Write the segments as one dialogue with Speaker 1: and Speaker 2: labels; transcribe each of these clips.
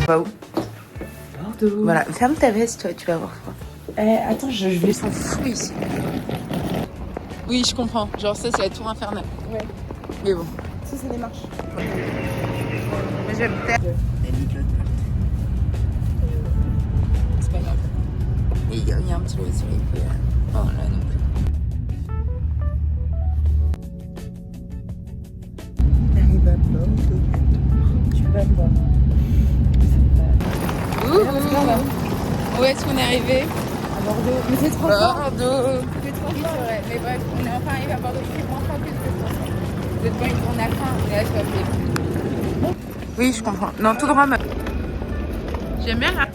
Speaker 1: Waouh.
Speaker 2: Bordeaux.
Speaker 1: Voilà, ferme ta veste, toi, tu vas voir quoi.
Speaker 2: Attends, je vais
Speaker 1: Ils sont fous ici. Oui, je comprends. Genre ça, c'est la tour infernale.
Speaker 2: Ouais.
Speaker 1: Mais bon.
Speaker 2: Ça, c'est des marches.
Speaker 1: Mais j'aime bien. C'est pas grave. Et il y a un petit lever de soleil. Oh là non plus. On arrive à Bordeaux.
Speaker 2: Tu vas me voir.
Speaker 1: Où est-ce qu'on est arrivé?
Speaker 2: À Bordeaux. Mais c'est trop fort.
Speaker 1: Bordeaux.
Speaker 2: C'est trop
Speaker 1: Oui,
Speaker 2: fort.
Speaker 1: c'est vrai. Mais bref, on est enfin arrivé à Bordeaux. C'est moins fort que vous êtes pas une journée à la fin. On est là, je vais. Oui, je comprends. Non, tout droit. J'aime bien là.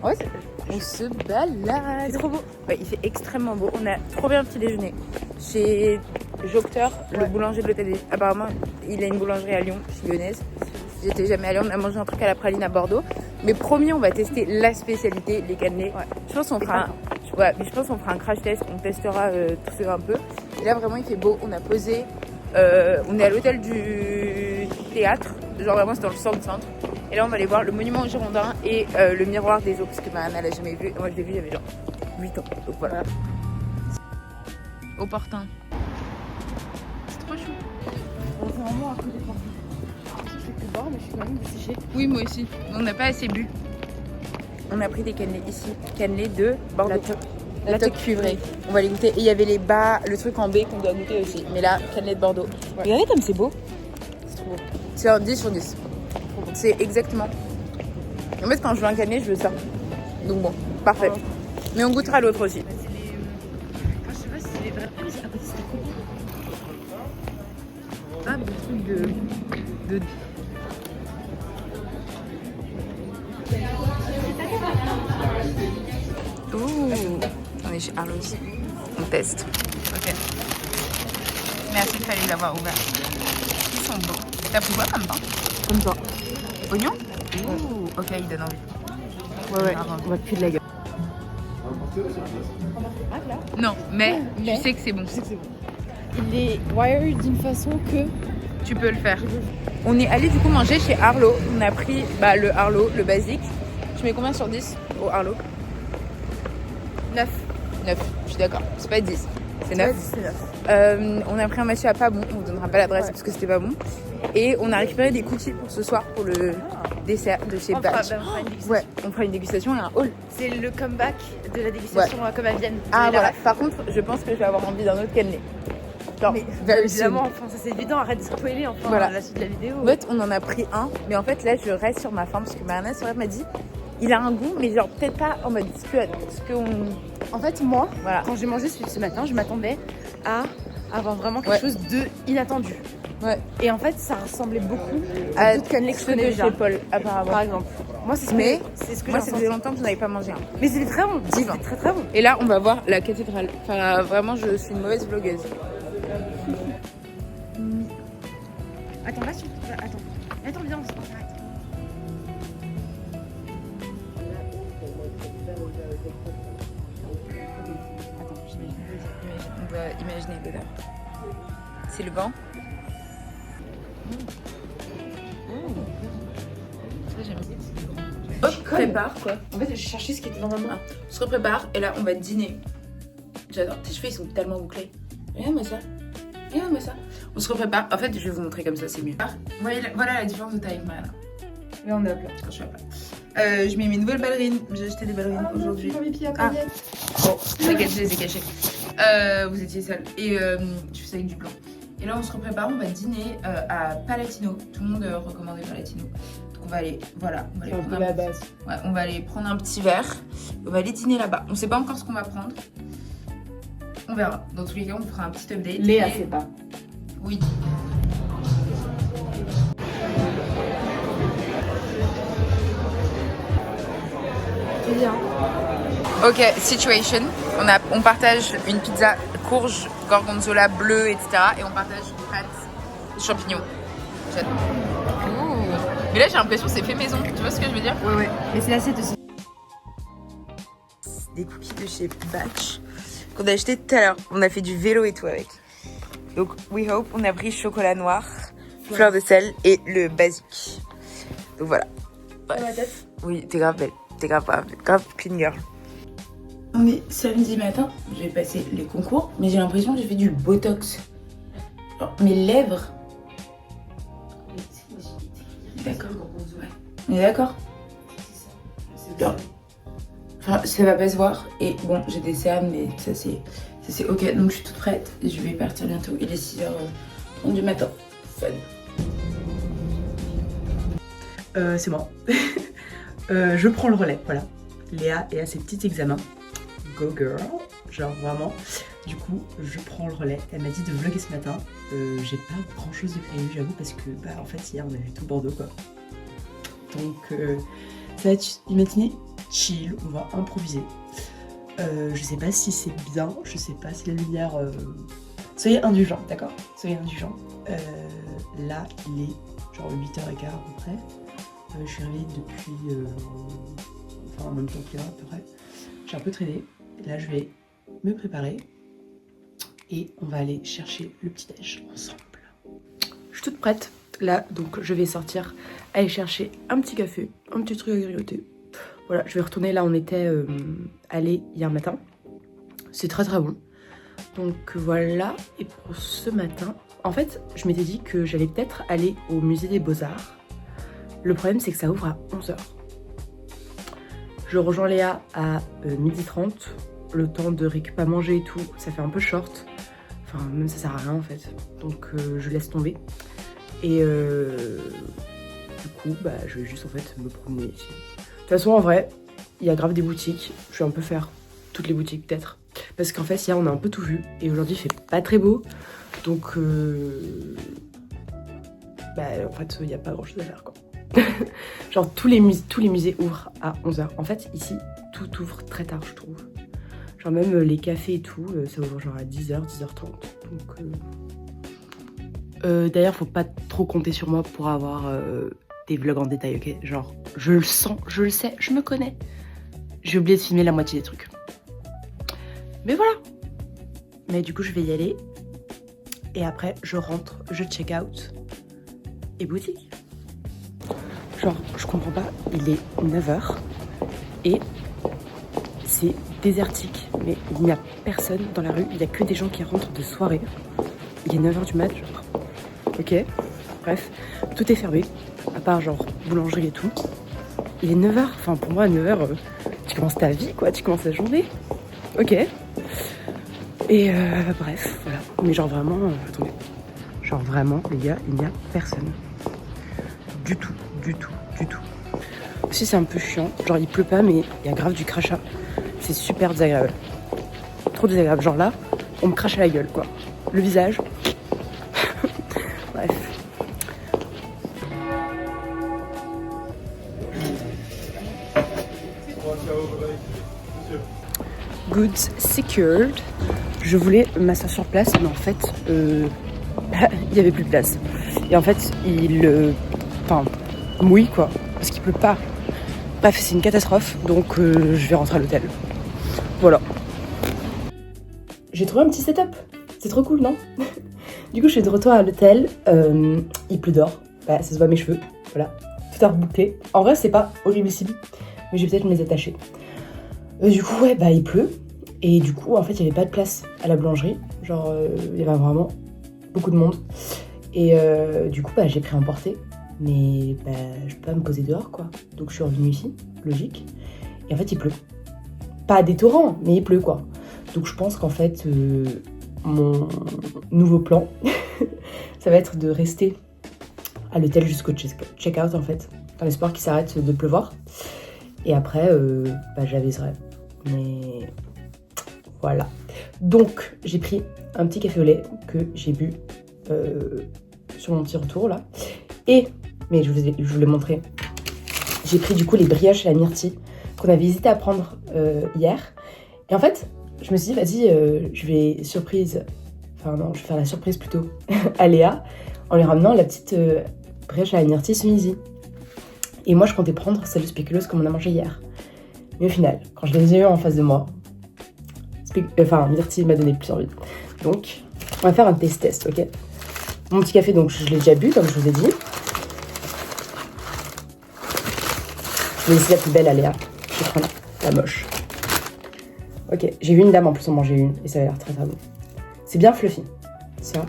Speaker 1: Ouais, on se balade.
Speaker 2: C'est trop beau.
Speaker 1: Ouais, il fait extrêmement beau. On a trop bien petit déjeuner chez Jocteur, le boulanger de l'hôtel. Apparemment, il a une boulangerie à Lyon, je suis lyonnaise. J'étais jamais allée, on a mangé un truc à la praline à Bordeaux. Mais promis, on va tester la spécialité, les cannelés. Ouais. Je pense qu'on fera un crash test, on testera tout ça un peu. Et là, vraiment, il fait beau. On a posé, on est à l'hôtel du théâtre. Genre vraiment, c'est dans le centre. Et là, on va aller voir le monument aux Girondins et le miroir des eaux, parce que Mariana l'a jamais vu. Et moi, je l'ai vu, j'avais genre 8 ans. Donc voilà. Opportun. C'est trop chou.
Speaker 2: On fait vraiment à côté de Bordeaux. Je fais que boire, mais je suis quand même desséchée.
Speaker 1: Oui, moi aussi. On n'a pas assez bu. On a pris des cannelés ici. Cannelés de Bordeaux. La toque cuivrée. On va les goûter. Et il y avait les bas, le truc en baie qu'on doit goûter aussi. Mais là, cannelés de Bordeaux. Ouais. Regardez comme c'est beau. C'est trop beau. C'est un 10 sur 10. C'est exactement. En fait, quand je veux un cannelé, je veux ça. Donc bon, parfait. Mais on goûtera l'autre aussi.
Speaker 2: Je sais pas si c'est les vrais. Ah, c'est à côté, c'était cool.
Speaker 1: Ah, des trucs de... Ouh, on est chez Arlo aussi. On teste. Ok. Merci, il fallait l'avoir ouvert. Ils sont beaux. T'as pris quoi comme pain?
Speaker 2: Comme ça.
Speaker 1: Oignon? Ouh, ok, il donne envie.
Speaker 2: Ouais. On va puer de la gueule.
Speaker 1: Non, mais tu sais que c'est bon.
Speaker 2: Je sais que c'est bon. Il est wired d'une façon que
Speaker 1: Tu peux le faire. On est allé du coup manger chez Arlo. On a pris le Arlo, le basique. Tu mets combien sur 10 au Arlo? 9. 9, je suis d'accord. C'est pas 10. C'est 9.
Speaker 2: C'est 9.
Speaker 1: On a pris un monsieur à pas bon. On vous donnera pas l'adresse parce que c'était pas bon. Et on a récupéré des cookies pour ce soir pour le dessert de chez Batch. Ouais, on fera une dégustation et un haul.
Speaker 2: C'est le comeback de la dégustation comme à Vienne.
Speaker 1: Ah voilà. Par contre, je pense que je vais avoir envie d'un autre cannelé.
Speaker 2: Mais évidemment, enfin, ça c'est évident, arrête de spoiler enfin la suite de la vidéo.
Speaker 1: En fait, on en a pris un, mais en fait là je reste sur ma faim parce que Mariana sur elle m'a dit il a un goût, mais genre peut-être pas en mode ce qu'on.
Speaker 2: En fait, moi, quand j'ai mangé celui de ce matin, je m'attendais à avoir vraiment quelque chose de inattendu.
Speaker 1: Ouais.
Speaker 2: Et en fait, ça ressemblait beaucoup à d'autres cannelés que je connais déjà.
Speaker 1: Chez Paul, apparemment.
Speaker 2: Par exemple. Moi, c'est ce que
Speaker 1: moi, ça faisait longtemps que je n'avais pas mangé un.
Speaker 2: Mais c'était très bon.
Speaker 1: Divin.
Speaker 2: C'était très très bon.
Speaker 1: Et là, on va voir la cathédrale. Enfin, vraiment, je suis une mauvaise vlogueuse.
Speaker 2: Attends, là, Attends, viens,
Speaker 1: On va imaginer l'odeur. C'est le banc. Ça, j'aime bien. On se prépare quoi.
Speaker 2: En fait, je cherchais ce qui était dans ma main.
Speaker 1: On se prépare et là, on va dîner. J'adore. Tes cheveux, ils sont tellement bouclés. Regarde-moi ça. Regarde-moi ça. On se prépare. En fait, je vais vous montrer comme ça, c'est mieux. Voilà la différence de taille avec Mariana.
Speaker 2: Là, on est à plat.
Speaker 1: Quand je suis à plat. Je mets mes nouvelles ballerines. J'ai acheté des ballerines aujourd'hui.
Speaker 2: Mes pieds
Speaker 1: Bon, t'inquiète, je les ai cachées. Vous étiez seuls. Et je fais ça avec du blanc. Et là, on se prépare. On va dîner à Palatino. Tout le monde recommandait Palatino. Donc, on va aller, voilà. On va aller prendre
Speaker 2: la base.
Speaker 1: Ouais, on va aller prendre un petit verre. On va aller dîner là-bas. On sait pas encore ce qu'on va prendre. On verra. Dans tous les cas, on fera un petit update.
Speaker 2: Léa sait pas.
Speaker 1: Oui.
Speaker 2: C'est bien.
Speaker 1: Ok, situation. On partage une pizza courge, gorgonzola bleu, etc. Et on partage pâtes, champignons. J'adore. Mais là, j'ai l'impression que c'est fait maison. Tu vois ce que je veux dire?
Speaker 2: Ouais. Mais c'est l'assiette aussi.
Speaker 1: Des cookies de chez Batch. qu'on a acheté tout à l'heure. On a fait du vélo et tout avec. Donc, We Hope, on a pris chocolat noir, fleur de sel et le basique. Donc voilà.
Speaker 2: Dans ma tête.
Speaker 1: Oui, t'es grave belle. T'es grave clean girl. On est samedi matin, j'ai passé les concours, mais j'ai l'impression que j'ai fait du botox. Genre, mes lèvres. D'accord. Ouais. On est d'accord. Genre, enfin, ça va pas se voir. Et bon, j'ai des cernes, mais ça c'est ok. Donc je suis toute prête. Je vais partir bientôt. Il est 6h30 du matin. Fun.
Speaker 3: C'est moi. Je prends le relais, voilà. Léa est à ses petits examens. Go girl, genre vraiment. Du coup, je prends le relais. Elle m'a dit de vlogger ce matin. J'ai pas grand chose de prévu, j'avoue, parce que bah en fait hier on a vu tout Bordeaux quoi. Donc ça va être une matinée chill, on va improviser. Je sais pas si c'est bien, je sais pas si la lumière. Soyez indulgents, d'accord? Soyez indulgents. Là il est genre 8h15 à peu près. Je suis réveillée depuis. Enfin en même temps que Léa à peu près. J'ai un peu traîné. Là je vais me préparer. Et on va aller chercher le petit-déj ensemble. Je suis toute prête. Là, donc, je vais sortir, aller chercher un petit café, un petit truc à grignoter. Voilà, je vais retourner là où on était allé hier matin. C'est très très bon. Donc voilà, et pour ce matin, en fait, je m'étais dit que j'allais peut-être aller au musée des Beaux-Arts. Le problème, c'est que ça ouvre à 11h. Je rejoins Léa à 12h30. Le temps de récupérer à manger et tout, ça fait un peu short. Enfin, même ça sert à rien en fait. Donc je laisse tomber. Et du coup, bah, je vais juste en fait me promener ici. De toute façon, en vrai, il y a grave des boutiques. Je vais un peu faire toutes les boutiques peut-être. Parce qu'en fait, hier, on a un peu tout vu. Et aujourd'hui, il fait pas très beau. Donc, bah, en fait, il n'y a pas grand-chose à faire quoi. Genre, tous les musées ouvrent à 11h. En fait, ici, tout ouvre très tard, je trouve. Genre même les cafés et tout, ça ouvre genre à 10h, 10h30. Donc d'ailleurs, faut pas trop compter sur moi pour avoir des vlogs en détail, ok? Genre, je le sens, je le sais, je me connais. J'ai oublié de filmer la moitié des trucs. Mais voilà. Mais du coup, je vais y aller. Et après, je rentre, je check out. Et boutique. Genre, je comprends pas, il est 9h. Et c'est désertique, mais il n'y a personne dans la rue, il n'y a que des gens qui rentrent de soirée. Il est 9h du mat, genre. Ok, bref, tout est fermé, à part genre boulangerie et tout. Il est 9h, enfin pour moi à 9h, tu commences ta vie quoi, tu commences ta journée. Ok. Et bref, voilà. Mais genre vraiment, attendez. Genre vraiment, les gars, il n'y a personne. Du tout. Aussi c'est un peu chiant, genre il pleut pas mais il y a grave du crachat. C'est super désagréable. Trop désagréable. Genre là, on me crache à la gueule, quoi. Le visage. Bref. Goods secured. Je voulais m'asseoir sur place, mais en fait, il n'y avait plus de place. Et en fait, mouille, quoi. Parce qu'il pleut pas. Bref, c'est une catastrophe. Donc, je vais rentrer à l'hôtel. Voilà. J'ai trouvé un petit setup. C'est trop cool, non? Du coup, je suis de retour à l'hôtel. Il pleut dehors. Bah, ça se voit mes cheveux. Voilà. Tout à reboucler. En vrai, c'est pas horriblissime. Mais je vais peut-être me les attacher. Du coup, ouais, bah, il pleut. Et du coup, en fait, il n'y avait pas de place à la boulangerie. Genre, il y avait vraiment beaucoup de monde. Et du coup, bah, j'ai pris un porté. Mais bah, je peux pas me poser dehors, quoi. Donc, je suis revenue ici. Logique. Et en fait, il pleut. Pas des torrents, mais il pleut, quoi. Donc, je pense qu'en fait, mon nouveau plan, ça va être de rester à l'hôtel jusqu'au check-out, en fait. Dans l'espoir qu'il s'arrête de pleuvoir. Et après, bah, j'aviserai. Mais voilà. Donc, j'ai pris un petit café au lait que j'ai bu sur mon petit retour, là. Mais je vous l'ai montré. J'ai pris, du coup, les brioches à la myrtille qu'on avait hésité à prendre hier. Et en fait, je me suis dit, vas-y, je vais faire la surprise plutôt à Léa en lui ramenant la petite brioche à la myrtille ce midi. Et moi, je comptais prendre celle de spéculoos comme on a mangé hier. Mais au final, quand je les ai eu en face de moi,
Speaker 2: Enfin, Myrtille m'a donné plus envie. Donc, on va faire un test, ok? Mon petit café, donc je l'ai déjà bu, comme je vous ai dit. Je vais laisser la plus belle à Léa. Je vais prendre la moche. Ok, j'ai vu une dame en plus en manger une, et ça a l'air très très bon. C'est bien fluffy, ça.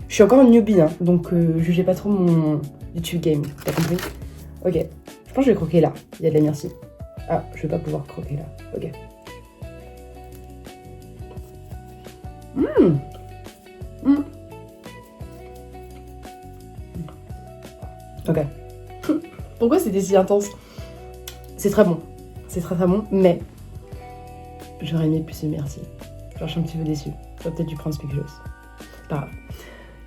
Speaker 2: Je suis encore une newbie, hein, donc jugez pas trop mon YouTube game, t'as compris? Ok, je pense que je vais croquer là, il y a de la myrtille. Ah, je vais pas pouvoir croquer là, ok. Ok. Pourquoi c'était si intense? C'est très bon, c'est très très bon, mais j'aurais aimé plus de myrtille. Genre, je suis un petit peu déçue. J'aurais peut-être dû prendre spéculoos. C'est pas grave.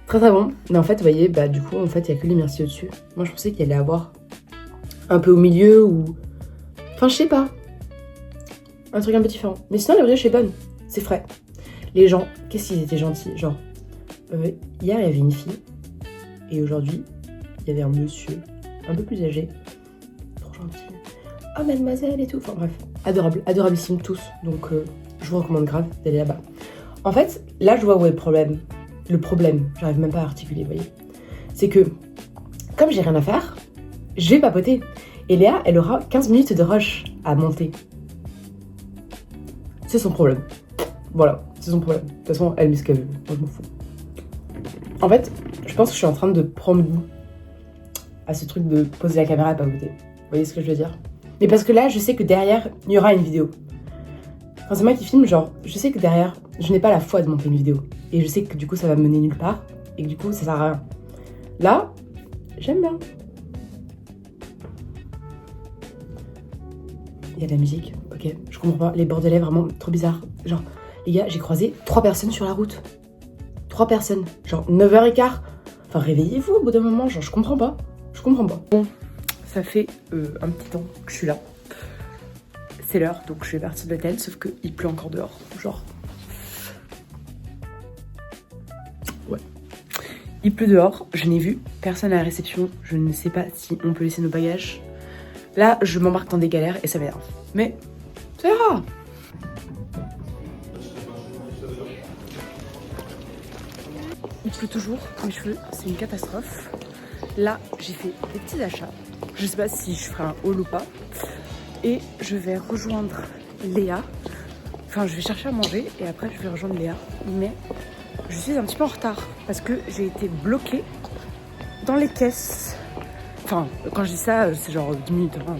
Speaker 2: Très très bon, mais en fait, vous voyez, bah du coup, en fait, il y a que les myrtilles au-dessus. Moi, je pensais qu'il allait avoir un peu au milieu ou... Enfin, je sais pas. Un truc un peu différent. Mais sinon, la brioche est bonne. C'est frais. Les gens, qu'est-ce qu'ils étaient gentils. Genre, hier, il y avait une fille. Et aujourd'hui, il y avait un monsieur un peu plus âgé. Trop gentil. Oh, mademoiselle et tout. Enfin, bref. Adorable. Adorabissime tous. Donc, je vous recommande grave d'aller là-bas. En fait, là, je vois où est le problème. Le problème, j'arrive même pas à articuler, vous voyez. C'est que, comme j'ai rien à faire, je vais papoter. Et Léa, elle aura 15 minutes de rush à monter. C'est son problème. Voilà, c'est son problème. De toute façon, elle met ce qu'elle veut. Moi, je m'en fous. En fait, je pense que je suis en train de prendre goût à ce truc de poser la caméra et papoter. Vous voyez ce que je veux dire? Mais parce que là, je sais que derrière, il y aura une vidéo. Quand c'est moi qui filme, genre, je sais que derrière, je n'ai pas la foi de monter une vidéo. Et je sais que du coup, ça va me mener nulle part. Et que du coup, ça sert à rien. Là, j'aime bien. Il y a de la musique, ok. Je comprends pas. Les bordelais, vraiment trop bizarres. Genre, les gars, j'ai croisé 3 personnes sur la route. 3 personnes. Genre, 9h15. Enfin, réveillez-vous au bout d'un moment. Genre, je comprends pas. Je comprends pas. Bon, ça fait un petit temps que je suis là. C'est l'heure, donc je vais partir de l'hôtel, sauf qu'il pleut encore dehors. Genre. Ouais. Il pleut dehors, je n'ai vu personne à la réception. Je ne sais pas si on peut laisser nos bagages. Là, je m'embarque dans des galères et ça m'énerve. Mais ça ira. Il pleut toujours, mes cheveux, c'est une catastrophe. Là, j'ai fait des petits achats. Je sais pas si je ferai un haul ou pas. Et je vais rejoindre Léa. Enfin, je vais chercher à manger et après je vais rejoindre Léa. Mais je suis un petit peu en retard parce que j'ai été bloquée dans les caisses. Enfin, quand je dis ça, c'est genre 10 minutes. Hein.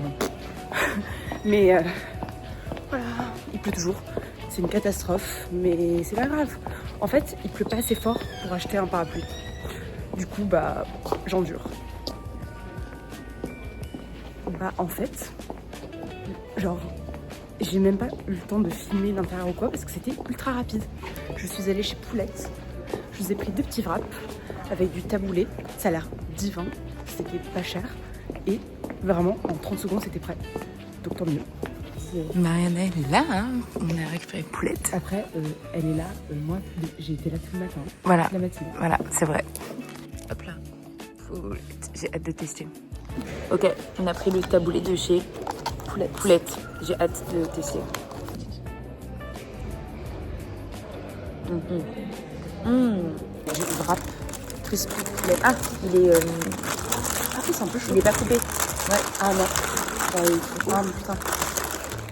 Speaker 2: Mais voilà, il pleut toujours. C'est une catastrophe, mais c'est pas grave. En fait, il pleut pas assez fort pour acheter un parapluie. Du coup, bah, j'endure. Bah, en fait... Genre, j'ai même pas eu le temps de filmer l'intérieur ou quoi parce que c'était ultra rapide. Je suis allée chez Poulette, je vous ai pris 2 petits wraps avec du taboulé. Ça a l'air divin, c'était pas cher et vraiment en 30 secondes c'était prêt. Donc tant mieux.
Speaker 1: Mariana, elle est là, hein. On a récupéré Poulette.
Speaker 2: Après, elle est là. Moi, j'ai été là tout le matin.
Speaker 1: Voilà,
Speaker 2: toute la matinée.
Speaker 1: voilà, c'est vrai. Hop là. Poulette. J'ai hâte de tester. Ok, on a pris le taboulé de chez Poulette. J'ai hâte de tester. J'ai le wrap crispy poulet. Ah, il est... Ah oui, c'est un peu chaud. Il est pas coupé. Ouais. Ah non. Ah mais putain.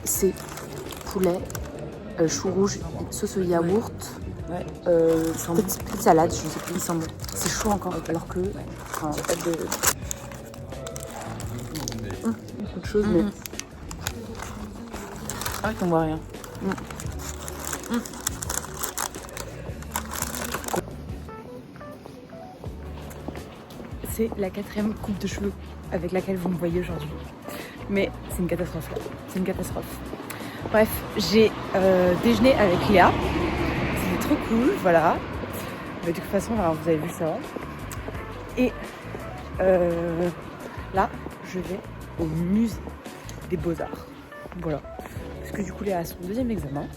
Speaker 1: C'est poulet, chou rouge, sauce au yaourt, ouais. Petite salade, je sais plus, il sent bon. C'est chaud encore, alors que... Enfin, j'ai hâte de... Beaucoup de choses, mais... Ah, qu'on voit rien. C'est la 4e coupe de cheveux avec laquelle vous me voyez aujourd'hui. Mais c'est une catastrophe là. C'est une catastrophe. Bref, j'ai déjeuné avec Léa. C'était trop cool, voilà. Mais de toute façon, alors, vous avez vu ça. Et là, je vais au musée des Beaux-Arts. Voilà. Parce que du coup, Léa a son 2e examen.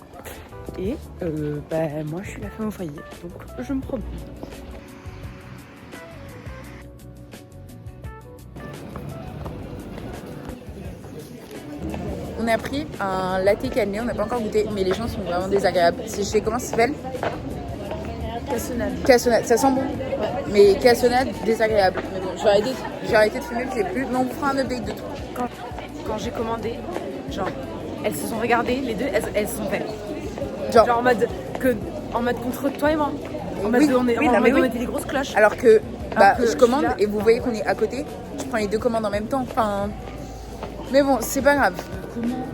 Speaker 1: Et moi, je suis la femme au foyer. Donc, je me promène. a pris un latte cannelé, on n'a pas encore goûté, mais les gens sont vraiment désagréables. Je sais comment ça s'appelle. Cassonade, ça sent bon. Mais cassonade, désagréable. Mais bon, j'ai arrêté de fumer, j'ai plus. Mais on vous fera un update de tout.
Speaker 2: Quand j'ai commandé, genre, elles se sont regardées, les deux, elles se sont fait.
Speaker 1: Genre
Speaker 2: en mode contre toi et moi. En mode,
Speaker 1: Oui,
Speaker 2: on
Speaker 1: oui.
Speaker 2: était des grosses cloches.
Speaker 1: Alors que,
Speaker 2: que
Speaker 1: je commande
Speaker 2: je suis là.
Speaker 1: et vous voyez qu'on est à côté, je prends les deux commandes en même temps. Enfin, mais bon, c'est pas grave.
Speaker 3: Comment